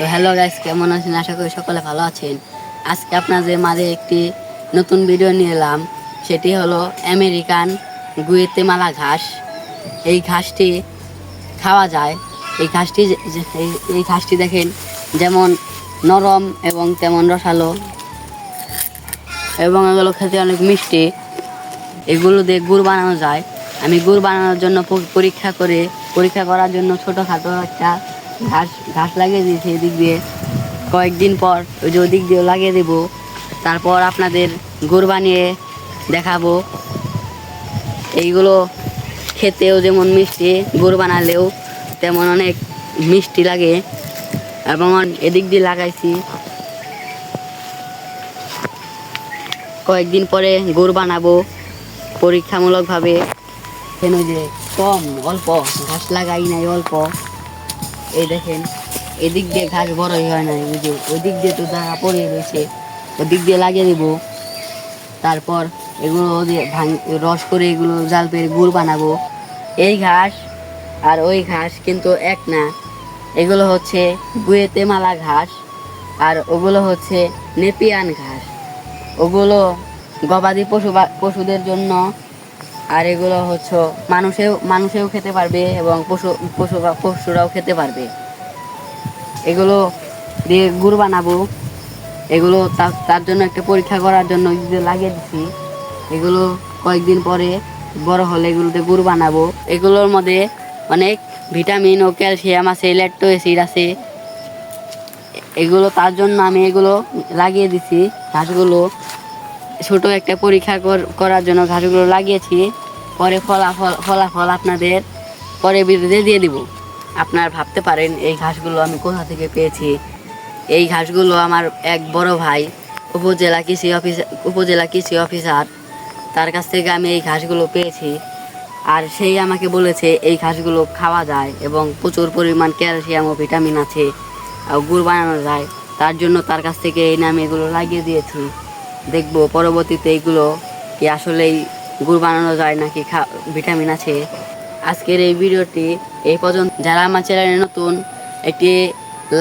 তো hello guys, কেমন আছেন? আশা করি সকলে ভালো আছেন। আজকে আপনাদের মাঝে একটি নতুন ভিডিও নিয়ে এলাম। সেটি হলো আমেরিকান গুয়েতেমালা ঘাস। এই ঘাসটি খাওয়া যায়। এই ঘাসটি এই ঘাসটি দেখেন যেমন নরম এবং তেমন রসালো, এবং এগুলো খেতে অনেক মিষ্টি। এগুলো দিয়ে গুড় বানানো যায়। আমি গুড় বানানোর জন্য পরীক্ষা করার জন্য ছোটোখাটো একটা ঘাস ঘাস লাগিয়ে দিয়েছি এদিক দিয়ে। কয়েকদিন পর ওই যে ওদিক দিয়েও লাগিয়ে দেবো। তারপর আপনাদের গুড় বানিয়ে দেখাবো। এইগুলো খেতেও যেমন মিষ্টি, গুড় বানালেও তেমন অনেক মিষ্টি লাগে। এবং এদিক দিয়ে লাগাইছি, কয়েকদিন পরে গুড় বানাবো পরীক্ষামূলকভাবে। কেন যে অল্প ঘাস লাগাই নাই, অল্প। এই দেখেন এদিক দিয়ে ঘাস বড়ই হয় নাই, বুঝে ওই দিক দিয়ে তো জায়গা পড়ে রয়েছে, ওদিক দিয়ে লাগিয়ে দেবো। তারপর এগুলো দিয়ে রস করে এগুলো জাল পেরে গুড় বানাবো। এই ঘাস আর ওই ঘাস কিন্তু এক না। এগুলো হচ্ছে গুয়েতেমালা ঘাস, আর ওগুলো হচ্ছে নেপিয়ান ঘাস। ওগুলো গবাদি পশুদের জন্য, আর এগুলো হচ্ছে মানুষেও খেতে পারবে এবং পশুরাও খেতে পারবে। এগুলো দিয়ে গুড় বানাবো। এগুলো তার জন্য একটা পরীক্ষা করার জন্য লাগিয়ে দিচ্ছি। এগুলো কয়েকদিন পরে বড় হলে এগুলোতে গুড় বানাবো। এগুলোর মধ্যে অনেক ভিটামিন ও ক্যালসিয়াম আছে, ল্যাকটো অ্যাসিড আছে। এগুলো তার জন্য আমি এগুলো লাগিয়ে দিছি। ঘাসগুলো ছোট একটা পরীক্ষা করার জন্য ঘাসগুলো লাগিয়েছি। পরে ফলাফল আপনাদের পরে ভিডিওতে দিয়ে দিব। আপনারা ভাবতে পারেন এই ঘাসগুলো আমি কোথা থেকে পেয়েছি। এই ঘাসগুলো আমার এক বড় ভাই উপজেলা কৃষি অফিসার, তার কাছ থেকে আমি এই ঘাসগুলো পেয়েছি। আর সেই আমাকে বলেছে এই ঘাসগুলো খাওয়া যায় এবং প্রচুর পরিমাণ ক্যালসিয়াম ও ভিটামিন আছে, আর গুড় বানানো যায়। তার জন্য তার কাছ থেকে এই নামে এগুলো লাগিয়ে দিয়েছি। দেখব পরবর্তীতে এইগুলো কি আসলেই গুড় বানানো যায় নাকি ভিটামিন আছে। আজকের এই ভিডিওটি এই পর্যন্ত। যারা আমার চ্যানেলে নতুন, একটি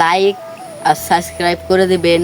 লাইক আর সাবস্ক্রাইব করে দেবেন।